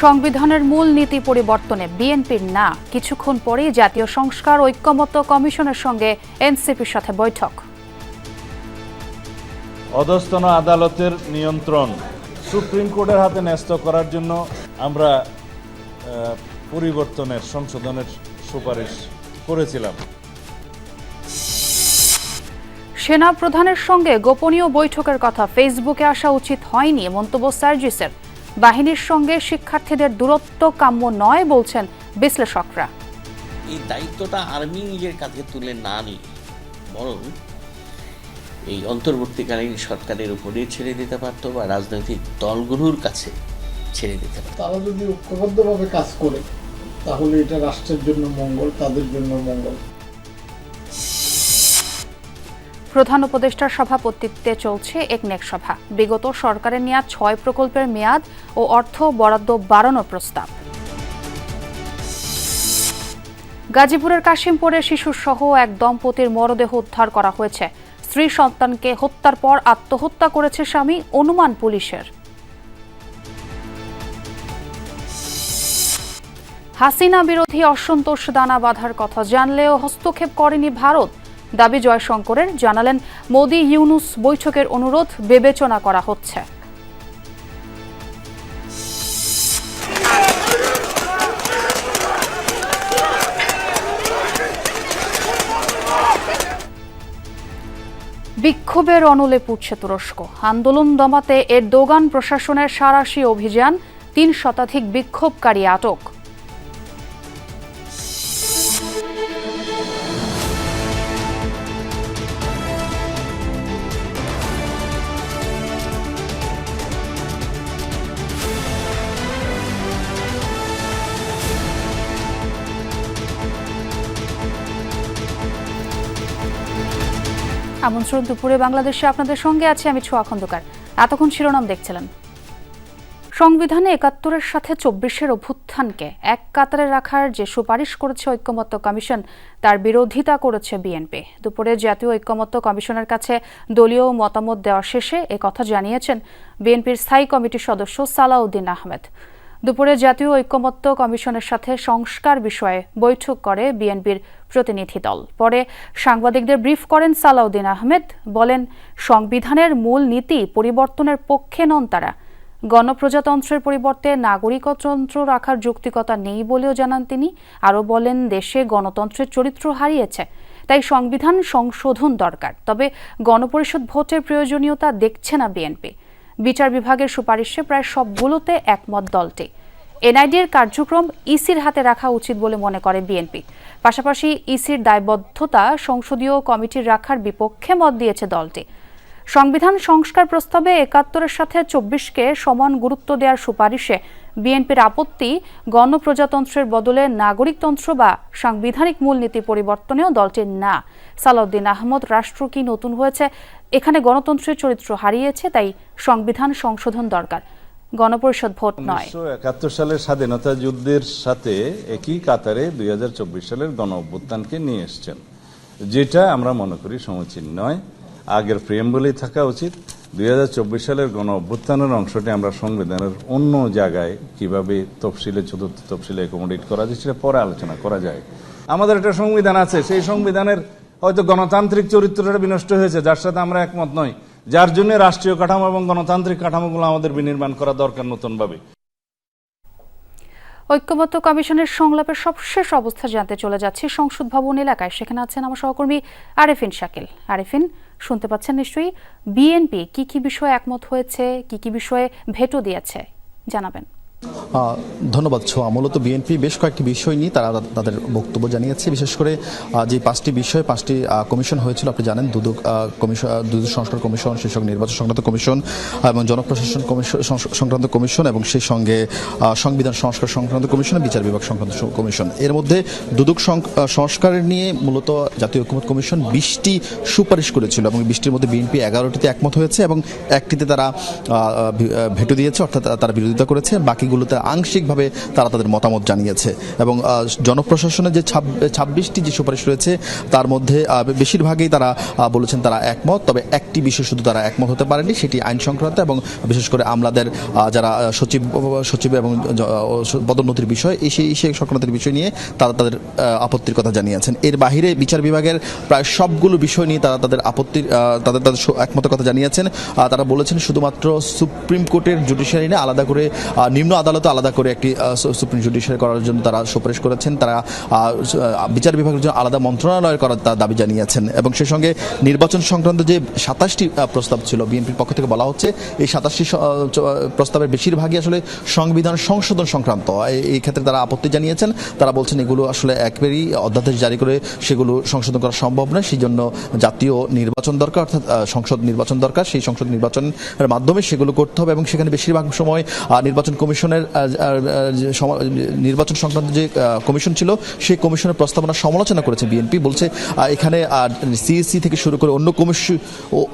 সংবিধানের মূল নীতি পরিবর্তনে বিএনপির না, কিছুক্ষণ পরেই জাতীয় সংস্কার ঐক্যমত্য কমিশনের সঙ্গে এনসিপির সাথে বৈঠক। অধস্তন আদালতের নিয়ন্ত্রণ সুপ্রিম কোর্টের হাতে ন্যস্ত করার জন্য আমরা পরিবর্তনের সংশোধনের সুপারিশ করেছিলাম। সেনা প্রধানের সঙ্গে গোপনীয় বৈঠকের কথা ফেসবুকে আসা উচিত হয়নি মন্তব্য সার্জিসের। বাহিনীর সঙ্গে শিক্ষার্থীদের দূরত্ব কাম্য নয় বলছেন বিশ্লেষকরা। এই দায়িত্বটা আর্মি নিজের কাঁধে তুলে না নিয়ে বরং এই অন্তর্বর্তীকালীন সরকারের উপরে ছেড়ে দিতে পারত বা রাজনৈতিক দলগুলোর কাছে ছেড়ে দিতে পারত। তারা যদি ঐক্যবদ্ধভাবে কাজ করে তাহলে এটা রাষ্ট্রের জন্য মঙ্গল, তাদের জন্য মঙ্গল। প্রধান উপদেষ্টার সভাপতিত্বে চলছে একনেক সভা। বিগত সরকারের নেওয়া ৬ প্রকল্পের মেয়াদ ও অর্থ বরাদ্দ বাড়ানোর প্রস্তাব। গাজীপুরের কাশিমপুরে শিশুসহ এক দম্পতির মরদেহ উদ্ধার করা হয়েছে। স্ত্রী সন্তানকে হত্যার পর আত্মহত্যা করেছে স্বামী, অনুমান পুলিশের। হাসিনা বিরোধী অসন্তোষ দানা বাঁধার কথা জানলেও হস্তক্ষেপ করেনি ভারত, দাবি জয়শঙ্করের। জানালেন মোদি ইউনুস বৈঠকের অনুরোধ বিবেচনা করা হচ্ছে। বিক্ষোভের অনলে পুড়ছে তুরস্ক। আন্দোলন দমাতে এরদোগান প্রশাসনের সাঁড়াশি অভিযান, ৩ শতাধিক বিক্ষোভকারী আটক। আমন্ত্রণ দুপুরে বাংলাদেশে আপনাদের সঙ্গে আছে আমি ছোঁয়া খন্দকার। এতক্ষণ শিরোনাম দেখছিলেন। সংবিধানে ৭১-এর সাথে ২৪-এর অভ্যুত্থানকে এক কাতারে রাখার যে সুপারিশ করেছে ঐক্যমত্য কমিশন, তার বিরোধিতা করেছে বিএনপি। দুপুরে জাতীয় ঐক্যমত্য কমিশনের কাছে দলীয় মতামত দেওয়া শেষে একথা জানিয়েছেন বিএনপির স্থায়ী কমিটির সদস্য সালাউদ্দিন আহমেদ। দুপুরে জাতীয় ঐক্যমত্য কমিশনের সাথে সংস্কার বিষয়ে বৈঠক করে বিএনপির প্রতিনিধি দল। পরে সাংবাদিকদের ব্রিফ করেন সালাউদ্দিন আহমেদ। বলেন, সংবিধানের মূল নীতি পরিবর্তনের পক্ষে নন তারা। গণপ্রজাতন্ত্রের পরিবর্তে নাগরিকতন্ত্র রাখার যৌক্তিকতা নেই বলেও জানান তিনি। আরও বলেন, দেশে গণতন্ত্রের চরিত্র হারিয়েছে, তাই সংবিধান সংশোধন দরকার। তবে গণপরিষদ ভোটের প্রয়োজনীয়তা দেখছে না বিএনপি। বিচার বিভাগের সুপারিশে প্রায় সবগুলোতে একমত দলটি। এনআইডির কার্যক্রম ইসির হাতে রাখা উচিত বলে মনে করে বিএনপি। পাশাপাশি ইসির দায়বদ্ধতা সংসদীয় কমিটির রাখার বিপক্ষে মত দিয়েছে দলটি। সংবিধান সংস্কার প্রস্তাবে ৭১-এর সাথে ২৪-কে সমান গুরুত্ব দেওয়ার সুপারিশে বিএনপির আপত্তি, গণপ্রজাতন্ত্রের বদলে নাগরিকতন্ত্র বা সাংবিধানিক মূলনীতি পরিবর্তনেও দলটির না। সালাউদ্দিন আহমদ, রাষ্ট্র কি নতুন হয়েছে? এখানে গণতন্ত্রের চরিত্র হারিয়েছে, তাই সংবিধান সংশোধন দরকার, গণপরিষদ ভোট নয়। ১৯৭১ সালের স্বাধীনতা যুদ্ধের সাথে একই কাতারে ২০২৪ সালের গণ অভ্যুত্থানকে নিয়ে এসছেন, যেটা আমরা মনে করি সমীচীন নয়। আগের প্রিয়াম্বলেই থাকা উচিত। ২০২৪ সালের গণ অভ্যুত্থানের অংশটি আমরা সংবিধানের অন্য জায়গায় কিভাবে তফসিলে, চতুর্থ তফসিলে অ্যাকোমোডেট করা যায় সেটা পরে আলোচনা করা যায়। আমাদের একটা সংবিধান আছে, সেই সংবিধানের হয়তো গণতান্ত্রিক চরিত্রটা বিনষ্ট হয়েছে, যার সাথে আমরা একমত নই, যার জন্য রাষ্ট্রীয় কাঠামো এবং গণতান্ত্রিক কাঠামোগুলো আমাদের বিনির্মাণ করা দরকার নতুনভাবে। ঐক্যমত্য কমিশনের সংলাপের সবশেষ অবস্থা জানতে চলে যাচ্ছে সংসদ ভবন এলাকায়। সেখানে আছেন আমার সহকর্মী আরেফিন শাকিল। আরেফিন, শুনতে পাচ্ছেন নিশ্চয়ই। বিএনপি কি কি বিষয়ে একমত হয়েছে, কি কি বিষয়ে ভেটো দিয়েছে, জানাবেন। ধন্যবাদ ছোঁয়া। মূলত বিএনপি বেশ কয়েকটি বিষয় নিয়ে তারা তাদের বক্তব্য জানিয়েছে। বিশেষ করে যে ৫টি বিষয়ে 5টি কমিশন হয়েছিল, আপনি জানেন, দুদক সংস্কার কমিশন, সেই সঙ্গে নির্বাচন সংক্রান্ত কমিশন এবং জনপ্রশাসন সংক্রান্ত কমিশন এবং সেই সঙ্গে সংবিধান সংস্কার সংক্রান্ত কমিশন, বিচার বিভাগ সংক্রান্ত কমিশন। এর মধ্যে দুদক সংস্কারের নিয়ে মূলত জাতীয় ঐক্যমত্য কমিশন 20টি সুপারিশ করেছিল এবং 20টির মধ্যে বিএনপি 11টিতে একমত হয়েছে এবং একটিতে তারা ভেটো দিয়েছে, অর্থাৎ তারা বিরোধিতা করেছে। বাকি সেগুলোতে আংশিকভাবে তারা তাদের মতামত জানিয়েছে এবং জনপ্রশাসনের যে 26টি যে সুপারিশ রয়েছে তার মধ্যে বেশিরভাগই তারা বলেছেন তারা একমত, তবে একটি বিষয় শুধু তারা একমত হতে পারেনি, সেটি আইন সংক্রান্ত এবং বিশেষ করে আমলাদের যারা সচিব এবং পদোন্নতির বিষয় সেই সংক্রান্তের বিষয় নিয়ে তারা তাদের আপত্তির কথা জানিয়েছেন। এর বাহিরে বিচার বিভাগের প্রায় সবগুলো বিষয় নিয়ে তারা তাদের আপত্তির তাদের একমতের কথা জানিয়েছেন। তারা বলেছেন শুধুমাত্র সুপ্রিম কোর্টের জুডিশিয়ারি নিয়ে আলাদা করে নিম্ন আদালতে আলাদা করে একটি সুপ্রিম জুডিশিয়ারি করার জন্য তারা সুপারিশ করেছেন। তারা বিচার বিভাগের জন্য আলাদা মন্ত্রণালয় করার দাবি জানিয়েছেন এবং সেই সঙ্গে নির্বাচন সংক্রান্ত যে 27টি প্রস্তাব ছিল বিএনপির পক্ষ থেকে বলা হচ্ছে, এই 27টি প্রস্তাবের বেশিরভাগই আসলে সংবিধান সংশোধন সংক্রান্ত। এই ক্ষেত্রে তারা আপত্তি জানিয়েছেন। তারা বলছেন এগুলো আসলে একবারই অধ্যাদেশ জারি করে সেগুলো সংশোধন করা সম্ভব নয়, সেই জন্য জাতীয় নির্বাচন দরকার, অর্থাৎ সংসদ নির্বাচন দরকার। সেই সংসদ নির্বাচনের মাধ্যমে সেগুলো করতে হবে এবং সেখানে বেশিরভাগ সময় নির্বাচন কমিশনের নির্বাচন সংক্রান্ত যে কমিশন ছিল সেই কমিশনের প্রস্তাবনা সমালোচনা করেছে বিএনপি। বলছে এখানে সিএসসি থেকে শুরু করে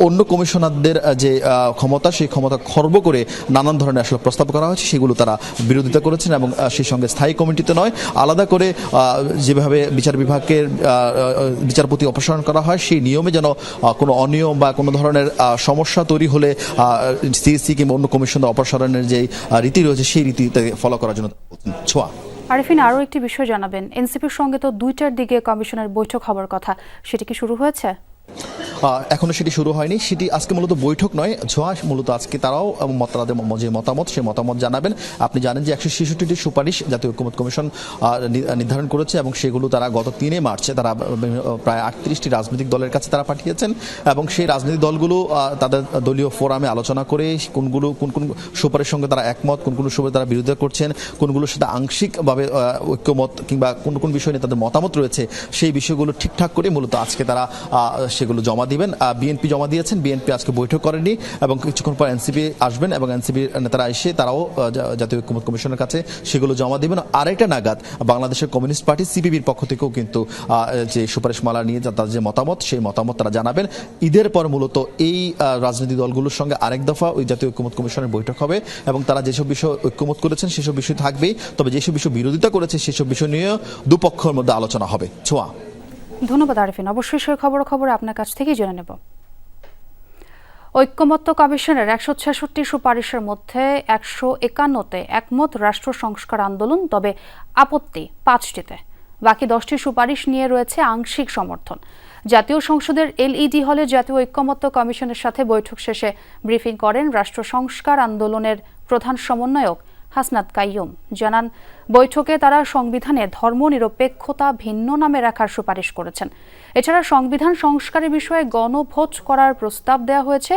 অন্য কমিশনারদের যে ক্ষমতা, সেই ক্ষমতা খর্ব করে নানান ধরনের আসলে প্রস্তাব করা হয়েছে, সেগুলো তারা বিরোধিতা করেছেন এবং সেই সঙ্গে স্থায়ী কমিটিতে নয়, আলাদা করে যেভাবে বিচার বিভাগের বিচারপতি অপসারণ করা হয় সেই নিয়মে যেন কোনো অনিয়ম বা কোনো ধরনের সমস্যা তৈরি হলে সিএসসি কিংবা অন্য কমিশনের অপসারণের যে রীতি রয়েছে সেই রীতিতে ফলো করার জন্য ছোঁয়া। আরিফিন, আরও একটি বিষয় জানাবেন, এনসিপির সঙ্গে তো 2টার দিকে কমিশনের বৈঠক হওয়ার কথা, সেটি কি শুরু হয়েছে? এখনো সেটি শুরু হয়নি। সেটি আজকে মূলত বৈঠক নয়, ছোঁয়া মূলত আজকে তারাও তাদের যে মতামত সেই মতামত জানাবেন। আপনি জানেন যে 166টি সুপারিশ জাতীয় ঐকমত্য কমিশন নির্ধারণ করেছে এবং সেগুলো তারা গত 3 মার্চে তারা প্রায় 38টি রাজনৈতিক দলের কাছে তারা পাঠিয়েছেন এবং সেই রাজনৈতিক দলগুলো তাদের দলীয় ফোরামে আলোচনা করে কোন কোন সুপারিশের সঙ্গে তারা একমত, কোন সুপারিশ তারা বিরোধিতা করছেন, কোনগুলোর সাথে আংশিকভাবে ঐক্যমত কিংবা কোন বিষয় নিয়ে তাদের মতামত রয়েছে, সেই বিষয়গুলো ঠিকঠাক করে মূলত আজকে তারা সেগুলো জমা দিবেন। বিএনপি জমা দিয়েছেন, বিএনপি আজকে বৈঠক করেনি এবং কিছুক্ষণ পর এনসিপি আসবেন এবং এনসিপির নেতারা এসে তারাও জাতীয় ঐকমত্য কমিশনের কাছে সেগুলো জমা দিবেন। আরেকটা নাগাদ বাংলাদেশের কমিউনিস্ট পার্টি সিপিবির পক্ষ থেকেও কিন্তু যে সুপারিশমালা নিয়ে তাদের যে মতামত সেই মতামত তারা জানাবেন। ঈদের পর মূলত এই রাজনৈতিক দলগুলোর সঙ্গে আরেক দফা ওই জাতীয় ঐকমত্য কমিশনের বৈঠক হবে এবং তারা যেসব বিষয় ঐকমত করেছেন সেসব বিষয় থাকবেই, তবে যেসব বিষয় বিরোধিতা করেছে সেসব বিষয় নিয়ে দুপক্ষের মধ্যে আলোচনা হবে। ছোঁয়া। ধন্যবাদ আরিফিন, অবশ্যই সেই খবর আপনার কাছ থেকেই জেনে নেব। ঐকমত্য কমিশনের 166টি সুপারিশের মধ্যে 151তে একমত রাষ্ট্র সংস্কার আন্দোলন, তবে আপত্তি 5টিতে। বাকি 10টি সুপারিশ নিয়ে রয়েছে আংশিক সমর্থন। জাতীয় সংসদের এলইডি হলে জাতীয় ঐকমত্য কমিশনের সাথে বৈঠক শেষে ব্রিফিং করেন রাষ্ট্র সংস্কার আন্দোলনের প্রধান সমন্বয়ক হাসনাত কাইয়ুম। জানান, বৈঠকে তারা সংবিধানে ধর্মনিরপেক্ষতা ভিন্ন নামে রাখার সুপারিশ করেছেন। এছাড়া সংবিধান সংস্কারের বিষয়ে গণভোট করার প্রস্তাব দেওয়া হয়েছে।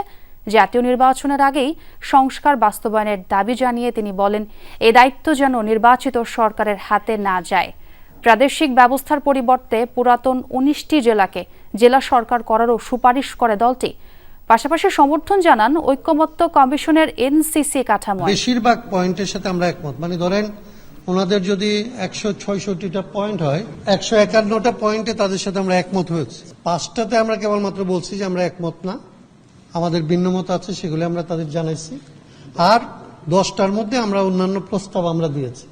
জাতীয় নির্বাচনের আগেই সংস্কার বাস্তবায়নের দাবি জানিয়ে তিনি বলেন, এ দায়িত্ব যেন নির্বাচিত সরকারের হাতে না যায়। প্রাদেশিক ব্যবস্থার পরিবর্তে পুরাতন 19টি জেলাকে জেলা সরকার করারও সুপারিশ করে দলটি। পাশাপাশি সমর্থন জানান ঐকমত্য কমিশনের এনসিসি কাঠামো। বেশিরভাগ পয়েন্টের সাথে আমরা একমত, মানে ধরেন ওনাদের যদি 166টা পয়েন্ট হয়, 151টা পয়েন্টে তাদের সাথে আমরা একমত হয়েছি। 5টাতে আমরা কেবলমাত্র বলছি যে আমরা একমত না, আমাদের ভিন্নমত আছে, সেগুলো আমরা তাদের জানাইছি। আর 10টার মধ্যে আমরা অন্যান্য প্রস্তাব আমরা দিয়েছি।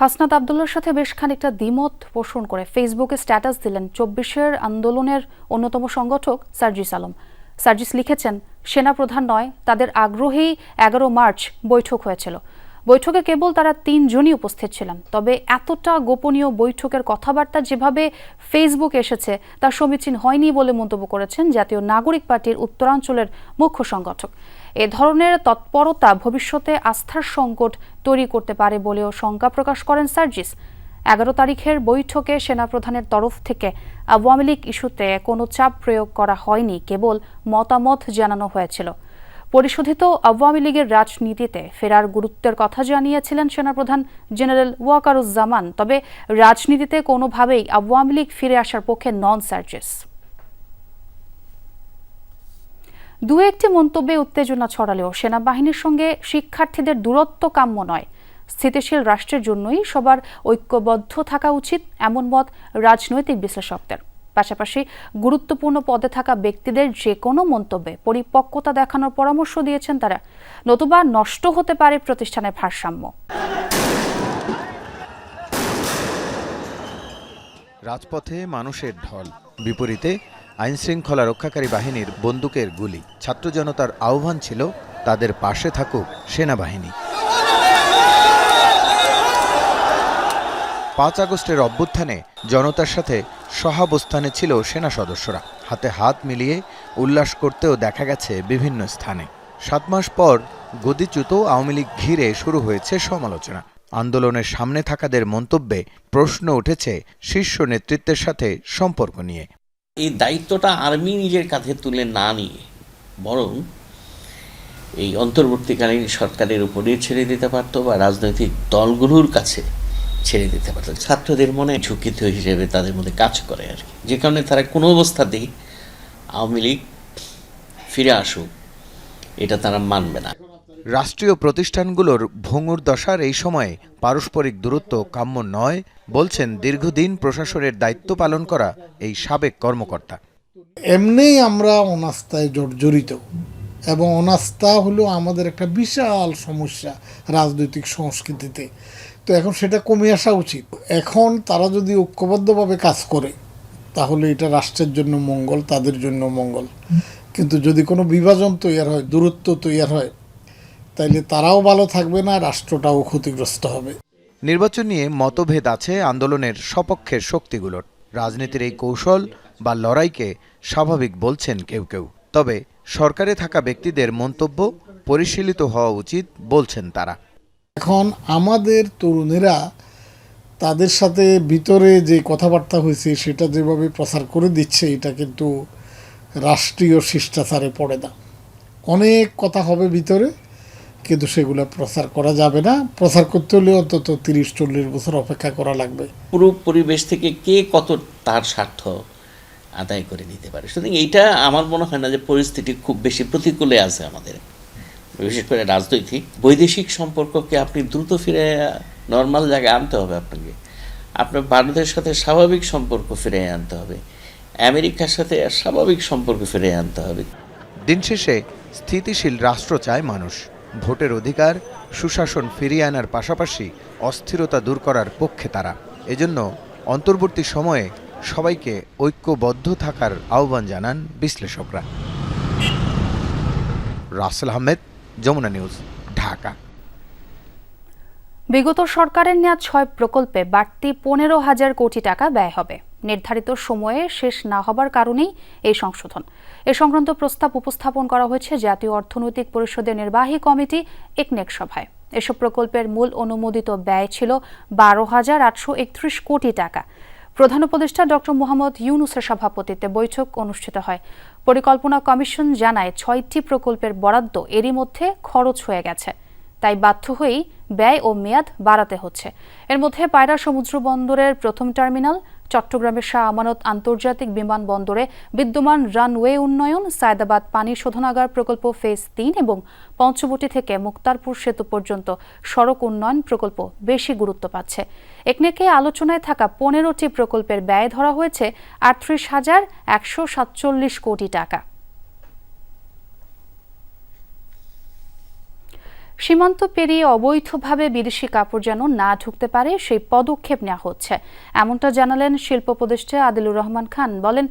হাসনাত আব্দুল্লাহর সাথে বেশ খানিকটা দ্বিমত পোষণ করে ফেসবুকে স্ট্যাটাস দিলেন 24 আন্দোলনের অন্যতম সংগঠক সার্জিস আলম। সার্জিস লিখেছেন, সেনাপ্রধান নয়, তাদের আগ্রহেই 11 মার্চ বৈঠক হয়েছিল। বৈঠকে কেবল তারা 3 জনই উপস্থিত ছিলেন। তবে এতটা গোপনীয় বৈঠকের কথাবার্তা যেভাবে ফেসবুকে এসেছে তা সমীচীন হয়নি বলে মন্তব্য করেছেন জাতীয় নাগরিক পার্টির উত্তরাঞ্চলের মুখ্য সংগঠক। এ ধরনের তৎপরতা ভবিষ্যতে আস্থার সংকট তৈরি করতে পারে বলেও শঙ্কা প্রকাশ করেন সার্জিস। 11 তারিখের বৈঠকে সেনাপ্রধানের তরফ থেকে আওয়ামী লীগ ইস্যুতে কোনো চাপ প্রয়োগ করা হয়নি, কেবল মতামত জানানো হয়েছিল। পরিশোধিত আওয়ামী লীগের রাজনীতিতে ফেরার গুরুত্বের কথা জানিয়েছিলেন সেনাপ্রধান জেনারেল ওয়াকারুজ্জামান। তবে রাজনীতিতে কোনোভাবেই আওয়ামী লীগ ফিরে আসার পক্ষে নন সার্জিস। দু একটি মন্তব্যে উত্তেজনা ছড়ালেও সেনাবাহিনীর সঙ্গে শিক্ষার্থীদের দূরত্ব কাম্য নয়। স্থিতিশীল রাষ্ট্রের জন্যই সবার ঐক্যবদ্ধ থাকা উচিত, এমন মত রাজনৈতিক বিশ্লেষকদের। পাশাপাশি গুরুত্বপূর্ণ পদে থাকা ব্যক্তিদের যে কোনো মন্তব্যে পরিপক্কতা দেখানোর পরামর্শ দিয়েছেন তারা, নতুবা নষ্ট হতে পারে প্রতিষ্ঠানের ভারসাম্য। রাজপথে মানুষের ঢল, বিপরীতে আইনশৃঙ্খলা রক্ষাকারী বাহিনীর বন্দুকের গুলি। ছাত্র জনতার আহ্বান ছিল তাদের পাশে থাকুক সেনাবাহিনী। 5 আগস্টের অভ্যুত্থানে জনতার সাথে সহাবস্থানে ছিল সেনা সদস্যরা। হাতে হাত মিলিয়ে উল্লাস করতেও দেখা গেছে বিভিন্ন স্থানে। 7 মাস পর গদিচ্যুত আওয়ামী লীগ ঘিরে শুরু হয়েছে সমালোচনা। আন্দোলনের সামনে থাকাদের মন্তব্যে প্রশ্ন উঠেছে শীর্ষ নেতৃত্বের সাথে সম্পর্ক নিয়ে। এই দায়িত্বটা আর্মি নিজের কাঁধে তুলে না নিয়ে বরং এই অন্তর্বর্তীকালীন সরকারের উপরে ছেড়ে দিতে পারতো বা রাজনৈতিক দলগুলোর কাছে ছেড়ে দিতে পারতো। ছাত্রদের মনে ঝুঁকিত হিসেবে তাদের মধ্যে কাজ করে আর কি, যে কারণে তারা কোনো অবস্থাতেই আওয়ামী লীগ ফিরে আসুক এটা তারা মানবে না। রাষ্ট্রীয় প্রতিষ্ঠানগুলোর ভঙ্গুর দশার এই সময়ে পারস্পরিক দূরত্ব কাম্য নয় বলছেন দীর্ঘদিন প্রশাসনের দায়িত্ব পালন করা এই সাবেক কর্মকর্তা। এমনিই আমরা অনাস্থায় জর্জরিত, এবং অনাস্থা হলো আমাদের একটা বিশাল সমস্যা রাজনৈতিক সংস্কৃতিতে। তো এখন সেটা কমে আসা উচিত। এখন তারা যদি ঐক্যবদ্ধভাবে কাজ করে তাহলে এটা রাষ্ট্রের জন্য মঙ্গল, তাদের জন্য মঙ্গল। কিন্তু যদি কোনো বিভাজন তৈরি হয়, দূরত্ব তৈরি হয়, তাইলে তারাও ভালো থাকবে না, রাষ্ট্রটাও ক্ষতিগ্রস্ত হবে। নির্বাচন নিয়ে মতভেদ আছে আন্দোলনের সপক্ষের শক্তিগুলোর। রাজনীতির এই কৌশল বা লড়াইকে স্বাভাবিক বলছেন কেউ কেউ। তবে সরকারে থাকা ব্যক্তিদের মন্তব্য পরিশীলিত হওয়া উচিত বলছেন তারা। এখন আমাদের তরুণেরা তাদের সাথে ভিতরে যে কথাবার্তা হয়েছে সেটা যেভাবে প্রচার করে দিচ্ছে, এটা কিন্তু রাষ্ট্রীয় শিষ্টাচারে পড়ে না। অনেক কথা হবে ভিতরে, কিন্তু সেগুলো প্রচার করা যাবে না। প্রচার করতে হলে অন্তত 30-40 বছর অপেক্ষা করা লাগবে। পুরো পরিবেশ থেকে কে কত তার স্বার্থ আদায় করে নিতে পারে। সুতরাং এইটা আমার মনে হয় না যে পরিস্থিতি খুব বেশি প্রতিকূলে আছে আমাদের, বিশেষ করে রাজনৈতিক। বৈদেশিক সম্পর্ককে আপনি দ্রুত ফিরে নর্মাল জায়গায় আনতে হবে। আপনার ভারতের সাথে স্বাভাবিক সম্পর্ক ফিরে আনতে হবে, আমেরিকার সাথে স্বাভাবিক সম্পর্ক ফিরে আনতে হবে। দিন শেষে স্থিতিশীল রাষ্ট্র চায় মানুষ। ভোটের অধিকার, সুশাসন ফিরিয়ে আনার পাশাপাশি অস্থিরতা দূর করার পক্ষে তারা। এজন্য অন্তর্বর্তী সময়ে সবাইকে ঐক্যবদ্ধ থাকার আহ্বান জানান বিশ্লেষকরা। রাসেল আহমেদ, যমুনা নিউজ, ঢাকা। বিগত সরকারের নেওয়া 6 প্রকল্পে বাড়তি 15,000 কোটি টাকা ব্যয় হবে। নির্ধারিত সময়ে শেষ না হবার কারণেই এই সংশোধন। এ সংক্রান্ত প্রস্তাব উপস্থাপন করা হয়েছে জাতীয় অর্থনৈতিক পরিষদের নির্বাহী কমিটি একনেক সভায়। এসব প্রকল্পের মূল অনুমোদিত ব্যয় ছিল 12,831 কোটি টাকা। প্রধান উপদেষ্টা ডক্টর মোহাম্মদ ইউনূসের সভাপতিত্বে বৈঠক অনুষ্ঠিত হয়। পরিকল্পনা কমিশন জানায় 6টি প্রকল্পের বরাদ্দ এরই মধ্যে খরচ হয়ে গেছে, তাই বাধ্য হয়েই ব্যয় ও মেয়াদ বাড়াতে হচ্ছে। এর মধ্যে পায়রা সমুদ্র বন্দরের প্রথম টার্মিনাল, চট্টগ্রামের শাহ আমানত আন্তর্জাতিক বিমানবন্দরে বিদ্যমান রানওয়ে উন্নয়ন, সায়দাবাদ পানি শোধনাগার প্রকল্প ফেজ 3 এবং পঞ্চবটি থেকে মুক্তারপুর সেতু পর্যন্ত সড়ক উন্নয়ন প্রকল্প বেশি গুরুত্ব পাচ্ছে। একনেকে আলোচনায় থাকা 15টি প্রকল্পের ব্যয় ধরা হয়েছে 38,147 কোটি টাকা। সীমান্ত পেরিয়ে অবৈধভাবে বিদেশি কাপড় যেন না ঢুকতে পারে সেই পদক্ষেপ নেওয়া হচ্ছে, এমনটা জানালেন শিল্প উপদেষ্টা আদিলুর রহমান খান। বলেন,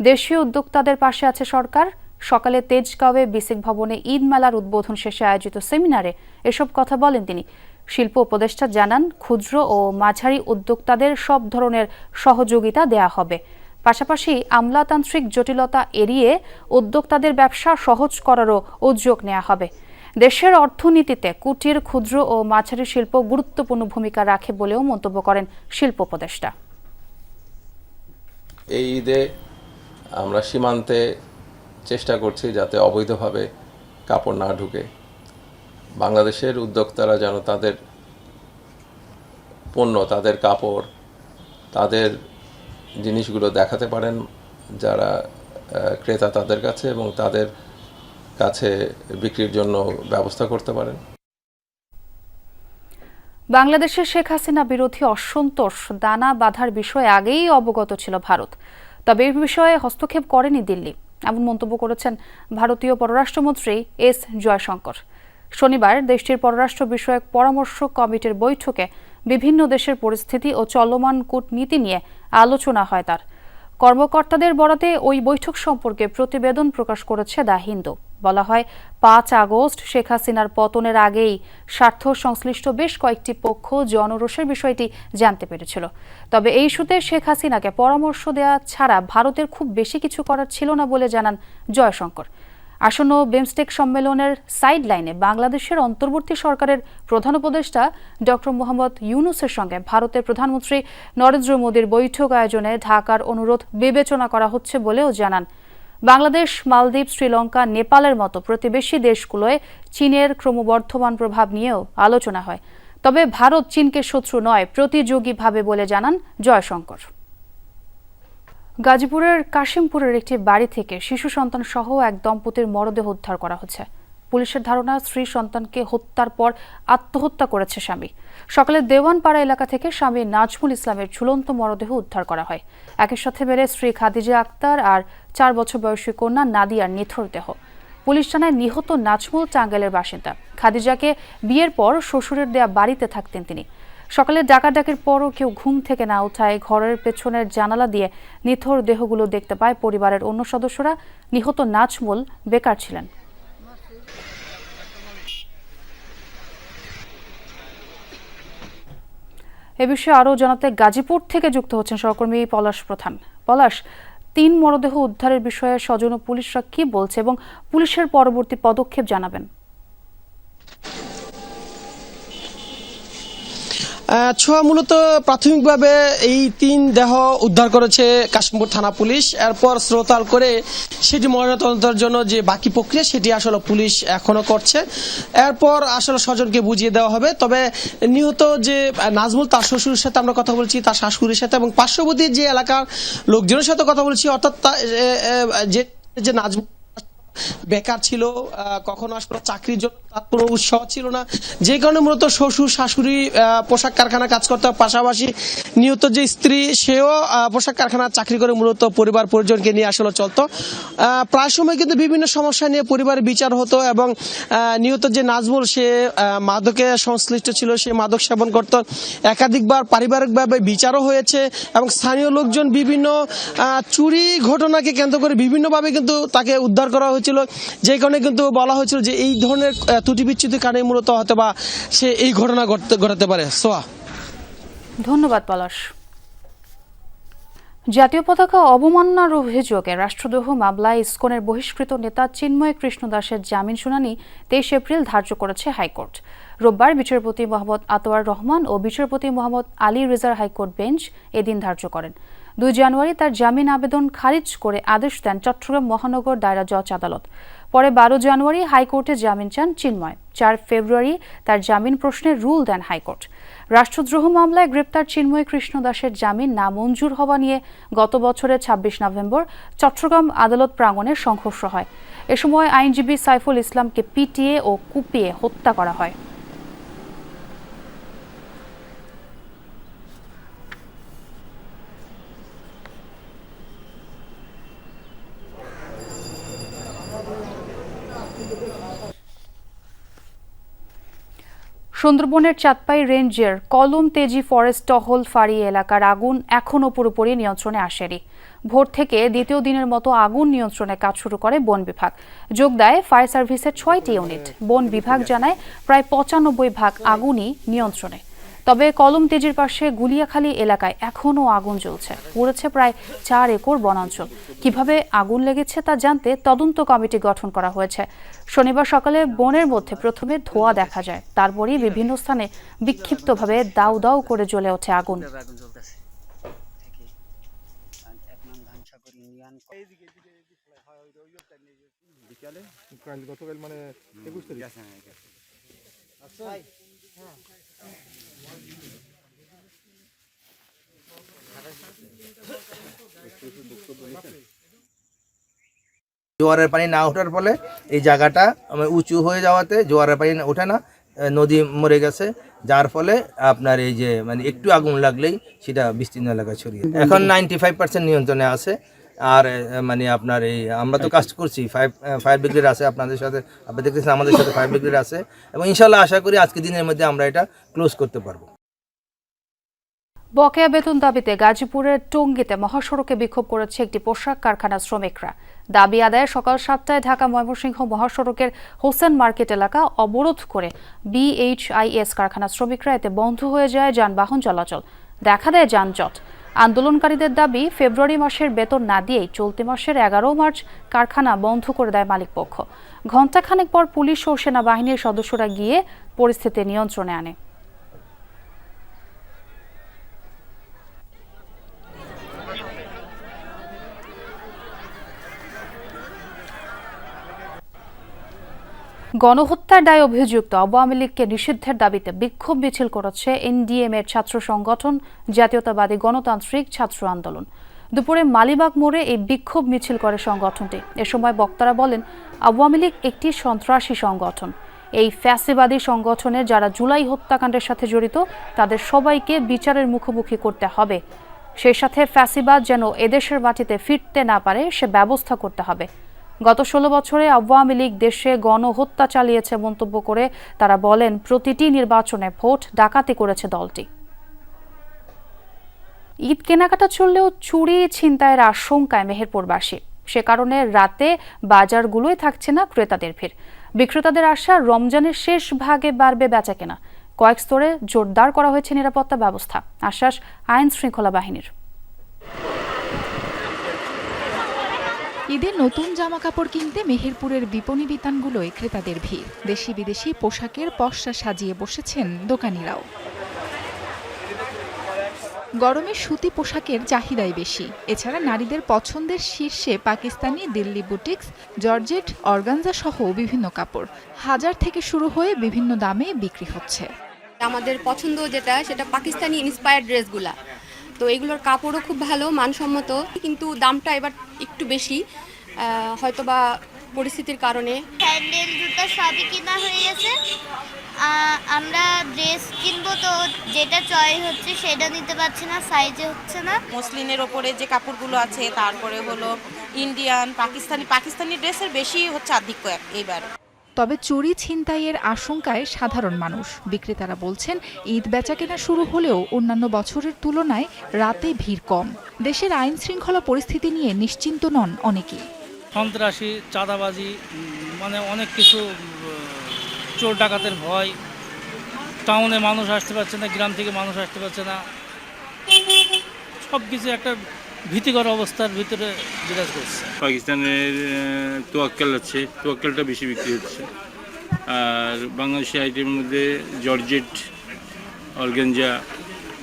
দেশীয় উদ্যোক্তাদের পাশে আছে সরকার। সকালে তেজগাঁওয়ে বিসিক ভবনে ঈদ মেলার উদ্বোধন শেষে আয়োজিত সেমিনারে এসব কথা বলেন তিনি। শিল্প উপদেষ্টা জানান, ক্ষুদ্র ও মাঝারি উদ্যোক্তাদের সব ধরনের সহযোগিতা দেয়া হবে। পাশাপাশি আমলাতান্ত্রিক জটিলতা এড়িয়ে উদ্যোক্তাদের ব্যবসা সহজ করারও উদ্যোগ নেওয়া হবে। দেশের অর্থনীতিতে কুটির, ক্ষুদ্র ও মাঝারি শিল্প গুরুত্বপূর্ণ ভূমিকা রাখে বলেও মন্তব্য করেন শিল্প উপদেষ্টা। এই ঈদে আমরা সীমান্তে চেষ্টা করছি যাতে অবৈধভাবে কাপড় না ঢুকে। বাংলাদেশের উদ্যোক্তারা যেন তাদের পণ্য, তাদের কাপড়, তাদের জিনিসগুলো দেখাতে পারেন যারা ক্রেতা তাদের কাছে, এবং তাদের কাছে বিক্রির জন্য ব্যবস্থা করতে পারেন। বাংলাদেশের শেখ হাসিনা বিরোধী অসন্তোষ দানা বাঁধার বিষয়ে আগেই অবগত ছিল ভারত। তবে এই বিষয়ে হস্তক্ষেপ করেনি দিল্লি, এমন মন্তব্য করেছেন ভারতীয় পররাষ্ট্রমন্ত্রী এস জয়শঙ্কর। শনিবার দেশটির পররাষ্ট্র বিষয়ক পরামর্শ কমিটির বৈঠকে বিভিন্ন দেশের পরিস্থিতি ও চলমান কূটনীতি নিয়ে আলোচনা হয় তার। কর্মকর্তাদের বরাতে ওই বৈঠক সম্পর্কে প্রতিবেদন প্রকাশ করেছে দ্য হিন্দু। বলা হয়, 5 আগস্ট শেখ হাসিনার পতনের আগেই স্বার্থ সংশ্লিষ্ট বেশ কয়েকটি পক্ষ জনরোষের বিষয়টি জানতে পেরেছিল। তবে এই ইস্যুতে শেখ হাসিনাকে পরামর্শ দেওয়া ছাড়া ভারতের খুব বেশি কিছু করার ছিল না বলে জানান জয়শঙ্কর। আসন্ন বিমস্টেক সম্মেলনের সাইডলাইনে বাংলাদেশের অন্তর্বর্তী সরকারের প্রধান উপদেষ্টা ডক্টর মোহাম্মদ ইউনূসের সঙ্গে ভারতের প্রধানমন্ত্রী নরেন্দ্র মোদীর বৈঠক আয়োজনে ঢাকার অনুরোধ বিবেচনা করা হচ্ছে বলেও জানান। বাংলাদেশ, মালদ্বীপ, শ্রীলঙ্কা, নেপালের মতো প্রতিবেশী দেশগুলোয় চীনের ক্রমবর্ধমান প্রভাব নিয়েও আলোচনা হয়। তবে ভারত চীনকে শত্রু নয়, প্রতিযোগী ভাবে বলে জানান জয়শঙ্কর। গাজীপুরের কাশিমপুরের একটি বাড়ি থেকে শিশু সন্তান সহ এক দম্পতির মরদেহ উদ্ধার করা হচ্ছে। পুলিশের ধারণা, স্ত্রী সন্তানকে হত্যার পর আত্মহত্যা করেছে স্বামী। সকালে দেওয়ানপাড়া এলাকা থেকে স্বামী নাজমুল ইসলামের ঝুলন্ত মরদেহ উদ্ধার করা হয়। একই সাথে বেড়ে স্ত্রী খাদিজা আক্তার আর 4 বছর বয়সী কন্যা নাদিয়ার নিথর দেহ। পুলিশ জানায়, নিহত নাজমুল টাঙ্গাইলের বাসিন্দা। খাদিজাকে বিয়ের পর শ্বশুরের দেয়া বাড়িতে থাকতেন তিনি। সকালে ডাকাডাকির পরও কেউ ঘুম থেকে না ওঠায় ঘরের পেছনের জানালা দিয়ে নিথর দেহগুলো দেখতে পায় পরিবারের অন্য সদস্যরা। নিহত নাজমুল বেকার ছিলেন। এ বিষয়ে আরও জানাতে গাজীপুর থেকে যুক্ত হচ্ছেন সহকর্মী পলাশ প্রধান। পলাশ, 3 মরদেহ উদ্ধারের বিষয়ে স্বজন ও পুলিশরা কি বলছে এবং পুলিশের পরবর্তী পদক্ষেপ জানাবেন। মূলত প্রাথমিকভাবে এই 3 দেহ উদ্ধার করেছে কাশিমপুর থানা পুলিশ। এরপর শ্রোতাল করে সেটি ময়নাতদন্তের জন্য যে বাকি প্রক্রিয়া সেটি আসলে পুলিশ এখনো করছে। এরপর আসলে স্বজনকে বুঝিয়ে দেওয়া হবে। তবে নিহত যে নাজমুল, তার শ্বশুরের সাথে আমরা কথা বলছি, তার শাশুড়ির সাথে এবং পার্শ্ববর্তী যে এলাকার লোকজনের সাথে কথা বলছি। অর্থাৎ যে নাজমুল বেকার ছিল, কখনো আসলে চাকরির জন্য তার কোনো উৎসাহ ছিল না, যে কারণে মূলত শ্বশুর শাশুড়ি পোশাক কারখানা কাজ করতে, পাশাপাশি নিহত যে স্ত্রী সেও পোশাক কারখানা চাকরি করে মূলত পরিবার পরিজনকে নিয়ে আসলে চলতো। প্রায় সময় কিন্তু বিভিন্ন সমস্যা নিয়ে পরিবারের বিচার হতো এবং নিহত যে নাজমুল সে মাদকে সংশ্লিষ্ট ছিল, সে মাদক সেবন করত। একাধিকবার পারিবারিকভাবে বিচারও হয়েছে এবং স্থানীয় লোকজন বিভিন্ন চুরি ঘটনাকে কেন্দ্র করে বিভিন্নভাবে কিন্তু তাকে উদ্ধার করা হয়েছিল, যে কারণে কিন্তু বলা হয়েছিল যে এই ধরনের ত্রুটি বিচ্যুতি কারণে মূলত হয়তো বা সে এই ঘটনা ঘটাতে পারে। সোয়া, ধন্যবাদ পলাশ। জাতীয় পতাকা অবমাননার অভিযোগে রাষ্ট্রদ্রোহ মামলায় ইসকনের বহিষ্কৃত নেতা চিন্ময় কৃষ্ণ দাসের জামিন শুনানি 23 এপ্রিল ধার্য করেছে হাইকোর্ট। রোববার বিচারপতি মোহাম্মদ আতোয়ার রহমান ও বিচারপতি মোহাম্মদ আলী রেজার হাইকোর্ট বেঞ্চ এদিন ধার্য করেন। 2 জানুয়ারি তার জামিন আবেদন খারিজ করে আদেশ দেন চট্টগ্রাম মহানগর দায়রা জজ আদালত। পরে 12 জানুয়ারি হাইকোর্টে জামিন চান চিন্ময়। 4 ফেব্রুয়ারি তার জামিন প্রশ্নে রুল দেন হাইকোর্ট। রাষ্ট্রদ্রোহ মামলায় গ্রেপ্তার চিন্ময় কৃষ্ণ দাসের জামিন নামঞ্জুর হওয়া নিয়ে গত বছরের 26 নভেম্বর চট্টগ্রাম আদালত প্রাঙ্গণে সংঘর্ষ হয়। এ সময় আইনজীবী সাইফুল ইসলামকে পিটিয়ে ও কুপিয়ে হত্যা করা হয়। সুন্দরবনের চাঁদপাই রেঞ্জের কলম তেজি ফরেস্ট টহল ফাঁড়ি এলাকার আগুন এখনও পুরোপুরি নিয়ন্ত্রণে আসেনি। ভোর থেকে দ্বিতীয় দিনের মতো আগুন নিয়ন্ত্রণে কাজ শুরু করে বন বিভাগ। যোগ দেয় ফায়ার সার্ভিসের 6টি ইউনিট। বন বিভাগ জানায় প্রায় 95% আগুনই নিয়ন্ত্রণে। তবে কলম তেজির পাশে গুলিয়াখালী এলাকায় এখনও আগুন জ্বলছে। পুড়েছে প্রায় 4 একর বনাঞ্চল। কিভাবে আগুন লেগেছে তা জানতে তদন্ত কমিটি গঠন করা হয়েছে। শনিবার সকালে বনের মধ্যে প্রথমে ধোঁয়া দেখা যায়, তারপরই বিভিন্ন স্থানে বিক্ষিপ্তভাবে দাউ দাউ করে জ্বলে ওঠে আগুন। জোয়ারের পানি না ওঠার ফলে এই জায়গাটা উঁচু হয়ে যাওয়াতে জোয়ারের পানি ওঠে না, নদী মরে গেছে, যার ফলে আপনার এই যে মানে একটু আগুন লাগলেই সেটা বিস্তীর্ণ এলাকায় ছড়িয়ে এখন 95% নিয়ন্ত্রণে আছে। আর মানে আপনার এই আমরা তো কাজ করছি, ফায়ার ব্রিগেড আছে আপনাদের সাথে, আপনারা দেখতেছেন আমাদের সাথে ফায়ার ব্রিগেড আছে, এবং ইনশাল্লাহ আশা করি আজকে দিনের মধ্যে আমরা এটা ক্লোজ করতে পারবো। বকেয়া বেতন দাবিতে গাজীপুরের টঙ্গীতে মহাসড়কে বিক্ষোভ করেছে একটি পোশাক কারখানার শ্রমিকরা। দাবি আদায়ে সকাল 7টায় ঢাকা ময়মনসিংহ মহাসড়কের হোসেন মার্কেট এলাকা অবরোধ করে BHIS কারখানার শ্রমিকরা, এতে বন্ধ হয়ে যায় যানবাহন চলাচল, দেখা দেয় যানজট। আন্দোলনকারীদের দাবি, ফেব্রুয়ারি মাসের বেতন না দিয়েই চলতি মাসের 11 মার্চ কারখানা বন্ধ করে দেয় মালিকপক্ষ। ঘণ্টাখানেক পর পুলিশ ও সেনাবাহিনীর সদস্যরা গিয়ে পরিস্থিতি নিয়ন্ত্রণে আনে। গণহত্যার দায়ে অভিযুক্ত আওয়ামী লীগকে নিষিদ্ধের দাবিতে বিক্ষোভ মিছিল করেছে NDM এর ছাত্র সংগঠন জাতীয়তাবাদী গণতান্ত্রিক ছাত্র আন্দোলন। দুপুরে মালিবাগ মোড়ে এই বিক্ষোভ মিছিল করে সংগঠনটি। এ সময় বক্তারা বলেন, আওয়ামী লীগ একটি সন্ত্রাসী সংগঠন। এই ফ্যাসিবাদী সংগঠনের যারা জুলাই হত্যাকাণ্ডের সাথে জড়িত তাদের সবাইকে বিচারের মুখোমুখি করতে হবে। সেই সাথে ফ্যাসিবাদ যেন এদেশের মাটিতে ফিরতে না পারে সে ব্যবস্থা করতে হবে। গত 16 বছরে আওয়ামী লীগ দেশে গণহত্যা চালিয়েছে মন্তব্য করে তারা বলেন, প্রতিটি নির্বাচনে ভোট ডাকাতি করেছে দলটি। ঈদ কেনাকাটা চললেও চুরি ছিনতাইয়ের আশঙ্কায় মেহেরপুরবাসী। সে কারণে রাতে বাজারগুলোই থাকছে না ক্রেতাদের ভিড়। বিক্রেতাদের আশা, রমজানের শেষ ভাগে বাড়বে বেচাকেনা। কয়েক স্তরে জোরদার করা হয়েছে নিরাপত্তা ব্যবস্থা। আশ্বাস আইন শৃঙ্খলা বাহিনীর। ঈদে নতুন জামাকাপড় কিনতে মেহেরপুরের বিপণী বিতানগুলোয় ক্রেতাদের ভিড়। দেশি বিদেশি পোশাকের পসরা সাজিয়ে বসেছেন দোকানিরাও। গরমে সুতি পোশাকের চাহিদাই বেশি। এছাড়া নারীদের পছন্দের শীর্ষে Pakistani, Delhi boutiques, georgette, organza সহ বিভিন্ন কাপড় 1000 থেকে শুরু হয়ে বিভিন্ন দামে বিক্রি হচ্ছে। আমাদের পছন্দ যেটা, সেটা পাকিস্তানি ইন্সপায়ার্ড ড্রেসগুলা। তো এগুলোর কাপড়ও খুব ভালো, মানসম্মত, কিন্তু দামটা এবার একটু বেশি, হয়তোবা পরিস্থিতির কারণে। স্যান্ডেল, জুতা সবই কিনা হয়ে গেছে। আমরা ড্রেস কিনবো, তো যেটা চয়েস হচ্ছে সেটা নিতে পারছি না, সাইজে হচ্ছে না। মসলিনের ওপরে যে কাপড়গুলো আছে, তারপরে হলো ইন্ডিয়ান, পাকিস্তানি ড্রেসের বেশি হচ্ছে আধিক্য এইবার। তবে চুরি ছিনতাইয়ের আশঙ্কায় সাধারণ মানুষ। বিক্রেতারা বলছেন, ঈদ বেচাকেনা শুরু হলেও অন্যান্য বছরের তুলনায় রাতে ভিড় কম। দেশের আইন শৃঙ্খলা পরিস্থিতি নিয়ে নিশ্চিন্ত নন অনেকেই। সন্ত্রাসী, চাঁদাবাজি, মানে অনেক কিছু, চোর ডাকাতের ভয়, টাউনে মানুষ আসতে পারছে না, গ্রাম থেকে মানুষ আসতে পারছে না, সব কিছু একটা ভীতিকর অবস্থার ভিতরে বিরাজ করছে। পাকিস্তানের তোয়াক্কেল আছে, তোয়াক্কেলটা বেশি বিক্রি হচ্ছে। আর বাংলাদেশি আইটেমের মধ্যে জর্জেট, অর্গানজা,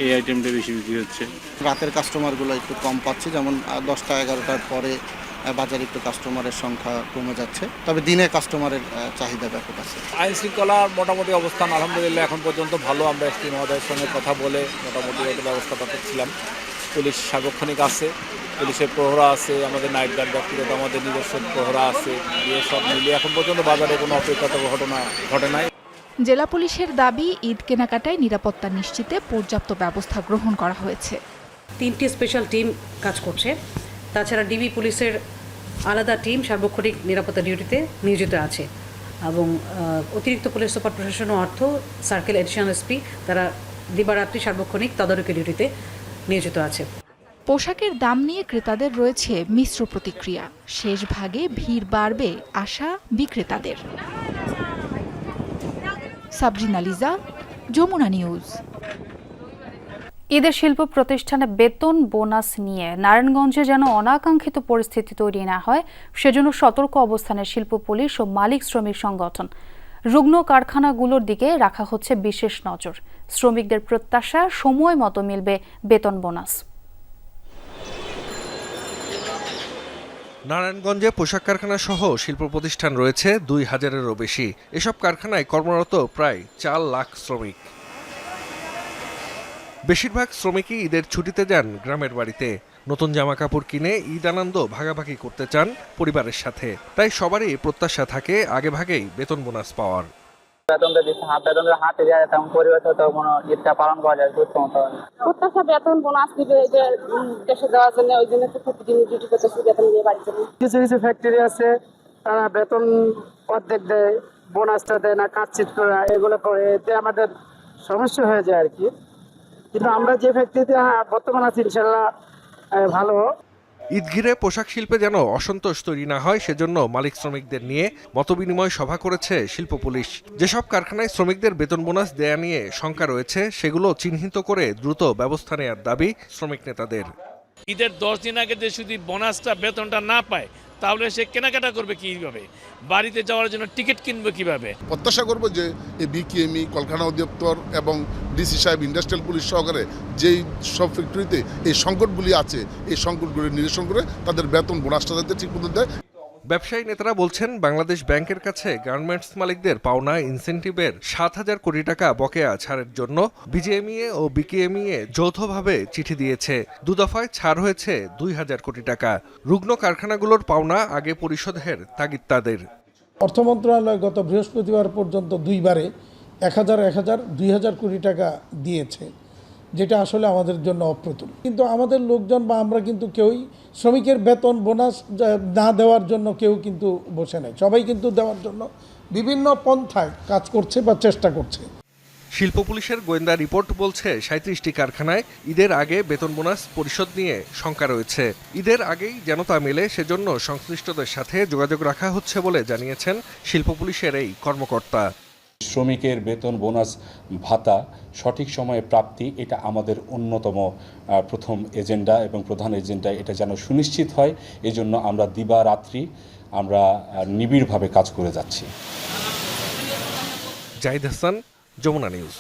এই আইটেমটা বেশি বিক্রি হচ্ছে। রাতের কাস্টমারগুলো একটু কম পাচ্ছে, যেমন 10টা 11টার পরে বাজারে একটু কাস্টমারের সংখ্যা কমে যাচ্ছে, তবে দিনে কাস্টমারের চাহিদা ব্যাপক আছে। আইন শৃঙ্খলার মোটামুটি অবস্থান আলহামদুলিল্লাহ এখন পর্যন্ত ভালো। আমরা এসপি মহোদয়ের সঙ্গে কথা বলে মোটামুটি একটা ব্যবস্থা করছিলাম। পুলিশ সার্বক্ষণিক আছে, পুলিশের প্রহরা আছে, আমাদের নাইট গার্ড ব্যক্তিগত আমাদের নিজস্ব প্রহরা আছে, এই সব মিলিয়ে এখন পর্যন্ত বাজারে কোনো অপ্রীতিকর ঘটনা ঘটে নাই। জেলা পুলিশের দাবি, ঈদ কেনাকাটায় নিরাপত্তা নিশ্চিতে পর্যাপ্ত ব্যবস্থা গ্রহণ করা হয়েছে। 3টি স্পেশাল টিম কাজ করছে। তাছাড়া ডিবি পুলিশের আলাদা টিম সার্বক্ষণিক নিরাপত্তা ডিউটিতে নিয়োজিত আছে, এবং অতিরিক্ত পুলিশ সুপার প্রশাসন ও অর্থ সার্কেল এডিশনাল এসপি তারা দিবারাত্রি সার্বক্ষণিক তদারকি ডিউটিতে নিয়োজিত আছে। পোশাকের দাম নিয়ে ক্রেতাদের রয়েছে মিশ্র প্রতিক্রিয়া। শেষ ভাগে ভিড় বাড়বে আশা বিক্রেতাদের। সাবরিনা লিজা, যমুনা নিউজ। ঈদের শিল্প প্রতিষ্ঠানে বেতন বোনাস নিয়ে নারায়ণগঞ্জে যেন অনাকাঙ্ক্ষিত পরিস্থিতি তৈরি না হয় সেজন্য সতর্ক অবস্থানে শিল্প পুলিশ ও মালিক শ্রমিক সংগঠন। রুগ্ন কারখানাগুলোর দিকে রাখা হচ্ছে বিশেষ নজর। শ্রমিকদের প্রত্যাশা, সময় মতো মিলবে বেতন বোনাস। নারায়ণগঞ্জে পোশাক কারখানা সহ শিল্প প্রতিষ্ঠান রয়েছে 2000-এরও বেশি। এসব কারখানায় কর্মরত প্রায় 4 লাখ শ্রমিক। বেশিরভাগ শ্রমিকই ঈদের ছুটিতে যান গ্রামের বাড়িতে। নতুন জামা কাপড় কিনে ঈদ আনন্দ ভাগাভাগি করতে চান পরিবারের সাথে। তাই সবারই প্রত্যাশা থাকে আগেভাগেই বেতন বোনাস পাওয়ার। বেতন তো দিচ্ছে, হাফ বেতন হাতে দেওয়া যায়, তেমন পরিবেশ তো কোনো ঈদটা পালন করা যায় সুস্থ মতো। প্রত্যাশা বেতন বোনাস দিবে, যে দেশে দেওয়ার জন্য, ওই জন্য তো প্রতিদিন ডিউটি করতেছি বেতন দিয়ে বাড়ি চলে। কিছু কিছু ফ্যাক্টরি আছে তারা বেতন অর্ধেক দেয়, বোনাসটা দেয় না, কাটছিট করা এগুলো করে, এতে আমাদের সমস্যা হয়ে যায় আর কি। কিন্তু আমরা যে ফ্যাক্টরিতে বর্তমান আছি ইনশাল্লাহ ভালো। ঈদ ঘিরে পোশাক শিল্পে যেন অসন্তোষ তৈরি না হয় সেজন্য মালিক শ্রমিকদের নিয়ে মতবিনিময় সভা করেছে শিল্প পুলিশ। যেসব কারখানায় শ্রমিকদের বেতন বোনাস দেয়া নিয়ে শঙ্কা রয়েছে সেগুলো চিহ্নিত করে দ্রুত ব্যবস্থা নেওয়ার দাবি শ্রমিক নেতাদের। ঈদের 10 দিন আগে যে শুধু বোনাসটা বেতনটা না পায় তাহলে সে কেনাকাটা করবে কিভাবে, বাড়িতে যাওয়ার জন্য টিকিট কিনবে কিভাবে? প্রত্যাশা করব যে এই বিকেএমই, কলকারখানা অধিদপ্তর এবং ডিসি সাহেব, ইন্ডাস্ট্রিয়াল পুলিশ সহকারে যেই সব ফ্যাক্টরিতে এই সংকটগুলি আছে এই সংকটগুলি নিরসন করে তাদের বেতন বোনাসটা যাতে ঠিকমতো দেয়। ব্যবসায়ী নেতারা বলছেন বাংলাদেশ ব্যাংকের কাছে গার্মেন্টস মালিকদের পাওনা ইনসেন্টিভের 7,000 কোটি টাকা বকেয়া ছাড়ের জন্য বিজিএমইএ ও বিকেএমইএ যৌথভাবে চিঠি দিয়েছে। 2 দফায় ছাড় হয়েছে 2,000 কোটি টাকা। রুগ্ন কারখানাগুলোর পাওনা আগে পরিশোধের তাগিদ তাদের। অর্থ মন্ত্রণালয় গত বৃহস্পতিবার পর্যন্ত 2 বারে 1,000, 2,000 কোটি টাকা দিয়েছে, যেটা আসলে আমাদের জন্য অপ্রতুল। কিন্তু আমাদের লোকজন বা আমরা কিন্তু কেউই শ্রমিকের বেতন বোনাস না দেওয়ার জন্য কেউ কিন্তু বসে নাই, সবাই কিন্তু দেওয়ার জন্য বিভিন্ন পন্থায় কাজ করছে বা চেষ্টা করছে। শিল্প পুলিশের গোয়েন্দা রিপোর্ট বলছে 37টি কারখানায় ঈদের আগে বেতন বোনাস পরিশোধ নিয়ে শঙ্কা রয়েছে। ঈদের আগেই যেন তা মেলে সেজন্য সংশ্লিষ্টদের সাথে যোগাযোগ রাখা হচ্ছে বলে জানিয়েছেন শিল্প পুলিশের এই কর্মকর্তা। শ্রমিকের বেতন বোনাস ভাতা সঠিক সময়ে প্রাপ্তি, এটা আমাদের অন্যতম প্রথম এজেন্ডা এবং প্রধান এজেন্ডা, এটা যেন সুনিশ্চিত হয়। এজন্য আমরা দিবারাত্রি আমরা নিবিড়ভাবে কাজ করে যাচ্ছি। জাহিদ হাসান, যমুনা নিউজ।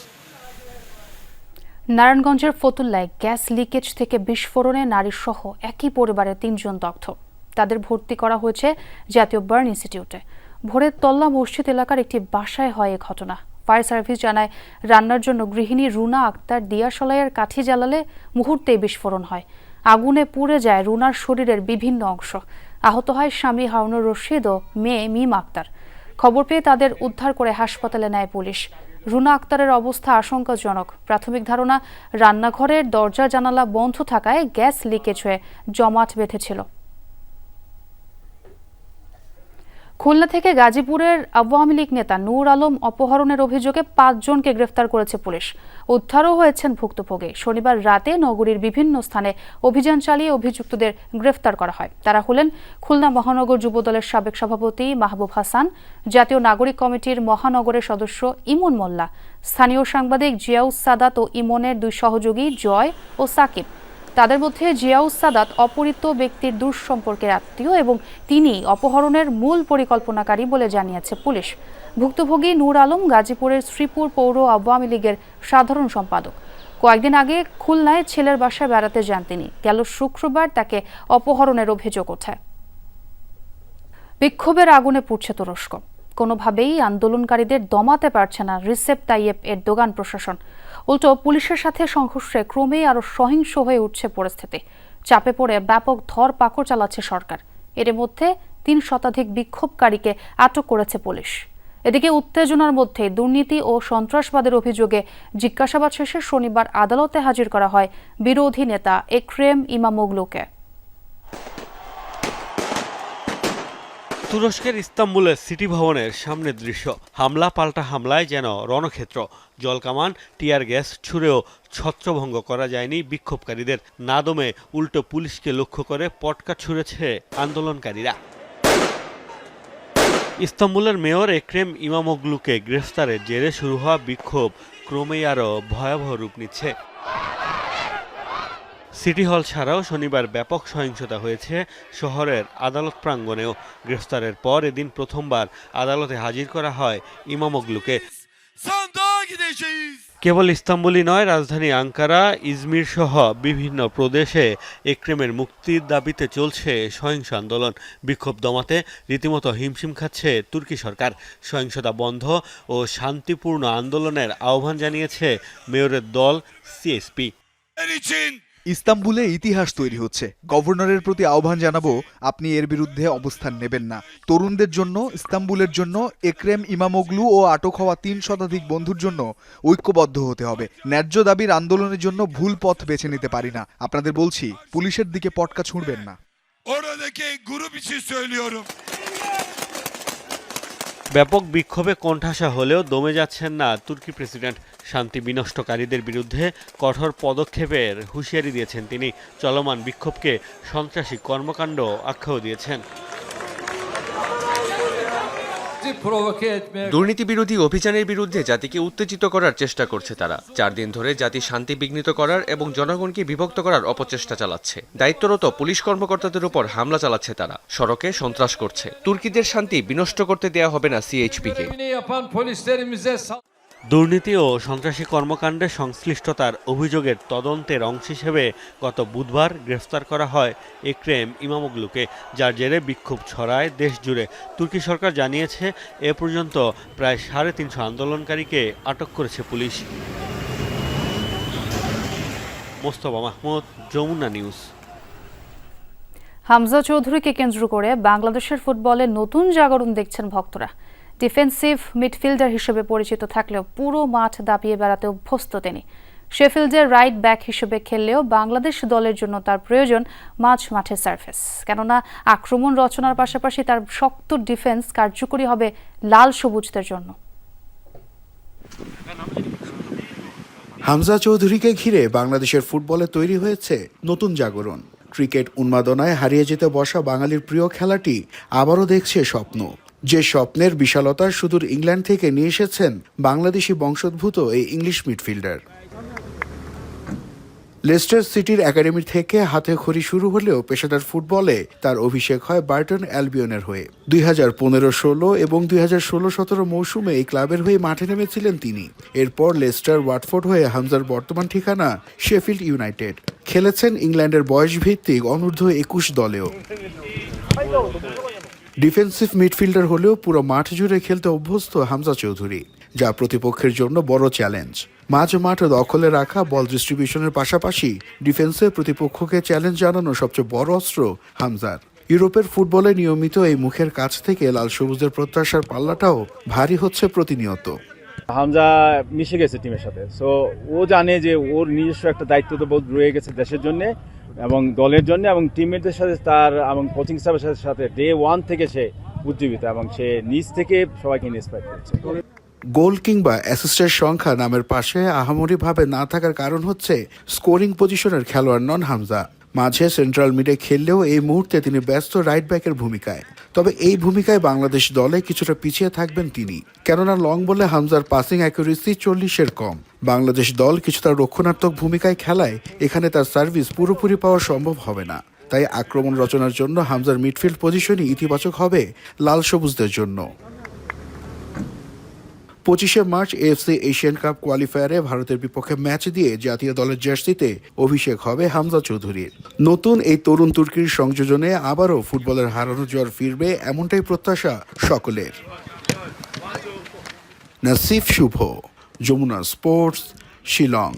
নারায়ণগঞ্জের ফতুল্লায় গ্যাস লিকেজ থেকে বিস্ফোরণে নারীসহ একই পরিবারের 3 জন দগ্ধ। তাদের ভর্তি করা হয়েছে জাতীয় বার্ন ইনস্টিটিউটে। ভোরের তল্লা মসজিদ এলাকার একটি বাসায় হয় এ ঘটনা। ফায়ার সার্ভিস জানায় রান্নার জন্য গৃহিণী রুনা আক্তার দিয়াশলাইয়ের কাঠি জ্বালালে মুহূর্তেই বিস্ফোরণ হয়। আগুনে পুড়ে যায় রুনার শরীরের বিভিন্ন অংশ। আহত হয় স্বামী হারুনুর রশিদ ও মেয়ে মিম আক্তার। খবর পেয়ে তাদের উদ্ধার করে হাসপাতালে নেয় পুলিশ। রুনা আক্তারের অবস্থা আশঙ্কাজনক। প্রাথমিক ধারণা, রান্নাঘরের দরজা জানালা বন্ধ থাকায় গ্যাস লিকেজ হয়ে জমাট বেঁধেছিল। খুলনা থেকে গাজীপুরের আওয়ামী লীগ নেতা নূর আলম অপহরণের অভিযোগে 5 জনকে গ্রেফতার করেছে পুলিশ। উদ্ধারও হয়েছেন ভুক্তভোগী। শনিবার রাতে নগরীর বিভিন্ন স্থানে অভিযান চালিয়ে অভিযুক্তদের গ্রেফতার করা হয়। তারা হলেন খুলনা মহানগর যুবদলের সাবেক সভাপতি মাহবুব হাসান, জাতীয় নাগরিক কমিটির মহানগরের সদস্য ইমন মোল্লা, স্থানীয় সাংবাদিক জিয়াউস সাদাত ও ইমনের 2 সহযোগী জয় ও সাকিব। তাদের মধ্যে জিয়াউস সাদাত অপহৃত ব্যক্তির দূর সম্পর্কের আত্মীয় এবং তিনি অপহরণের মূল পরিকল্পনাকারী বলে জানিয়েছে পুলিশ। ভুক্তভোগী নূর আলম গাজীপুরের শ্রীপুর পৌর আওয়ামী লীগের সাধারণ সম্পাদক। কয়েকদিন আগে খুলনায় ছেলের বাসায় বেড়াতে যান তিনি। গেল শুক্রবার তাকে অপহরণের অভিযোগ ওঠে। বিক্ষোভের আগুনে পুড়ছে তুরস্ক। কোনোভাবেই আন্দোলনকারীদের দমাতে পারছে না রিসেপ তাইয়েপ এরদোগান প্রশাসন। উল্টো পুলিশের সাথে সংঘর্ষে ক্রমেই আরো সহিংস হয়ে উঠছে পরিস্থিতি। চাপে পড়ে ব্যাপক ধরপাকড় চালাচ্ছে সরকার। এর মধ্যে 3 শতাধিক বিক্ষোভকারীকে আটক করেছে পুলিশ। এদিকে উত্তেজনার মধ্যে দুর্নীতি ও সন্ত্রাসবাদের অভিযোগে জিজ্ঞাসাবাদ শেষে শনিবার আদালতে হাজির করা হয় বিরোধী নেতা একরেম ইমামোগলুকে। তুরস্কের ইস্তাম্বুলের সিটি ভবনের সামনের দৃশ্য। হামলা পাল্টা হামলায় যেন রণক্ষেত্র। জলকামান, টিয়ার গ্যাস ছুড়েও ছত্রভঙ্গ করা যায়নি বিক্ষোভকারীদের। না দমে উল্টো পুলিশকে লক্ষ্য করে পটকা ছুঁড়েছে আন্দোলনকারীরা। ইস্তাম্বুলের মেয়র একরেম ইমামোগলুকে গ্রেফতারের জেরে শুরু হওয়া বিক্ষোভ ক্রমেই আরও ভয়াবহ রূপ নিচ্ছে। সিটি হল ছাড়াও শনিবার ব্যাপক সহিংসতা হয়েছে শহরের আদালত প্রাঙ্গণেও। গ্রেফতারের পর এদিন প্রথমবার আদালতে হাজির করা হয় ইমামোগলুকে। কেবল ইস্তাম্বুলই নয়, রাজধানী আঙ্কারা, ইজমির সহ বিভিন্ন প্রদেশে একরেমের মুক্তির দাবিতে চলছে সহিংস আন্দোলন। বিক্ষোভ দমাতে রীতিমতো হিমশিম খাচ্ছে তুর্কি সরকার। সহিংসতা বন্ধ ও শান্তিপূর্ণ আন্দোলনের আহ্বান জানিয়েছে মেয়রের দল সিএসপি। ইস্তাম্বুলে ইতিহাস তৈরি হচ্ছে। গভর্নরের প্রতি আহ্বান জানাবো, আপনি এর বিরুদ্ধে অবস্থান নেবেন না। তরুণদের জন্য, ইস্তাম্বুলের জন্য, একরেম ইমামোগলু ও আটক হওয়া ৩ শতাধিক বন্ধুর জন্য ঐক্যবদ্ধ হতে হবে। ন্যায্য দাবির আন্দোলনের জন্য ভুল পথ বেছে নিতে পারি না। আপনাদের বলছি, পুলিশের দিকে পটকা ছুঁড়বেন না। ব্যাপক বিক্ষোভে কোণঠাসা হলেও দমে যাচ্ছেন না তুর্কি প্রেসিডেন্ট। শান্তি বিনষ্টকারীদের বিরুদ্ধে কঠোর পদক্ষেপের হুঁশিয়ারি দিয়েছেন তিনি। চলমান বিক্ষোভকে সন্ত্রাসী কর্মকাণ্ড আখ্যাও দিয়েছেন। দুর্নীতি বিরোধী অভিযানের বিরুদ্ধে জাতিকে উত্তেজিত করার চেষ্টা করছে তারা। 4 দিন ধরে জাতির শান্তি বিঘ্নিত করার এবং জনগণকে বিভক্ত করার অপচেষ্টা চালাচ্ছে। দায়িত্বরত পুলিশ কর্মকর্তাদের উপর হামলা চালাচ্ছে তারা। সড়কে সন্ত্রাস করছে। তুর্কিদের শান্তি বিনষ্ট করতে দেয়া হবে না সিএইচপিকে। দুর্নীতি ও সন্ত্রাসী কর্মকাণ্ডে সংশ্লিষ্টতার অভিযোগের তদন্তের অংশ হিসেবে গত বুধবার গ্রেফতার করা হয় একরেম ইমামোগলুকে, যার জেরে বিক্ষোভ ছড়ায় দেশ জুড়ে। তুর্কি সরকার জানিয়েছে এ পর্যন্ত প্রায় 350 আন্দোলনকারীকে আটক করেছে পুলিশ। মোস্তফা মাহমুদ, যমুনা নিউজ। হামজা চৌধুরীকে কেন্দ্র করে বাংলাদেশের ফুটবলে নতুন জাগরণ দেখছেন ভক্তরা। ডিফেন্সিভ মিডফিল্ডার হিসেবে পরিচিত থাকলেও পুরো মাঠ দাপিয়ে বেড়াতে অভ্যস্ত তিনি। শেফিল্ডের রাইট ব্যাক হিসেবে খেললেও বাংলাদেশ দলের জন্য তার প্রয়োজন মাঠে সারফেস, কেননা আক্রমণ রচনার পাশাপাশি তার শক্ত ডিফেন্স কার্যকরী হবে লাল সবুজদের জন্য। হামজা চৌধুরীকে ঘিরে বাংলাদেশের ফুটবলে তৈরি হয়েছে নতুন জাগরণ। ক্রিকেট উন্মাদনায় হারিয়ে যেতে বসা বাঙালির প্রিয় খেলাটি আবারও দেখছে স্বপ্ন। যে স্বপ্নের বিশালতা সুদূর ইংল্যান্ড থেকে নিয়ে এসেছেন বাংলাদেশি বংশোদ্ভূত এই ইংলিশ মিডফিল্ডার। লেস্টার সিটির একাডেমি থেকে হাতে খড়ি শুরু হলেও পেশাদার ফুটবলে তার অভিষেক হয় বার্টন অ্যালবিয়নের হয়ে। 2015-16 এবং 2016-17 মৌসুমে এই ক্লাবের হয়ে মাঠে নেমেছিলেন তিনি। এরপর লেস্টার, ওয়াটফোর্ড হয়ে হামজার বর্তমান ঠিকানা শেফিল্ড ইউনাইটেড। খেলেছেন ইংল্যান্ডের বয়সভিত্তিক অনূর্ধ্ব 21 দলেও। ডিফেন্সিভ মিডফিল্ডার হলেও পুরো মাঠ জুড়ে খেলতে অভ্যস্ত হামজা চৌধুরী, যা প্রতিপক্ষের জন্য বড় চ্যালেঞ্জ। মাঝ মাঠ দখলে রাখা, বল ডিস্ট্রিবিউশনের পাশাপাশি ডিফেন্সে প্রতিপক্ষকে চ্যালেঞ্জ জানানো সবচেয়ে বড় অস্ত্র হামজার। ইউরোপের ফুটবলে নিয়মিত এই মুখের কাছ থেকে লাল সবুজের প্রত্যাশার পাল্লাটাও ভারী হচ্ছে প্রতিনিয়ত। হামজা মিশে গেছে টিমের সাথে, সো ও জানে যে ওর নিজস্ব একটা দায়িত্ব তো বহুত রয়ে গেছে দেশের জন্য এবং দলের জন্য এবং টিমমেটদের সাথে তার এবং কোচিং স্টাফের সাথে ডে 1 থেকে সে উজ্জীবিত এবং সে নিজ থেকে সবাইকে ইন্সপায়ার করছে। গোল কিংবা অ্যাসিস্টের সংখ্যা নামের পাশে আহামরিভাবে না থাকার কারণ হচ্ছে স্কোরিং পজিশনের খেলোয়াড় নন হামজা। মাঝে সেন্ট্রাল মিডে খেললেও এই মুহূর্তে তিনি ব্যস্ত রাইট ব্যাকের ভূমিকায়। তবে এই ভূমিকায় বাংলাদেশ দলে কিছুটা পিছিয়ে থাকবেন তিনি, কেননা লং বলে হামজার পাসিং অ্যাকুরেসি 40-এর কম। বাংলাদেশ দল কিছুটা রক্ষণাত্মক ভূমিকায় খেলায় এখানে তার সার্ভিস পুরোপুরি পাওয়া সম্ভব হবে না। তাই আক্রমণ রচনার জন্য হামজার মিডফিল্ড পজিশনই ইতিবাচক হবে লাল সবুজদের জন্য। 25শে মার্চ এএফসি এশিয়ান কাপ কোয়ালিফায়ারে ভারতের বিপক্ষে ম্যাচ দিয়ে জাতীয় দলের জার্সিতে অভিষেক হবে হামজা চৌধুরীর। নতুন এই তরুণ তুর্কির সংযোজনে আবারও ফুটবলের হারানো জ্বর ফিরবে, এমনটাই প্রত্যাশা সকলের। নাসিফ শুভ, যমুনা স্পোর্টস, শিলং।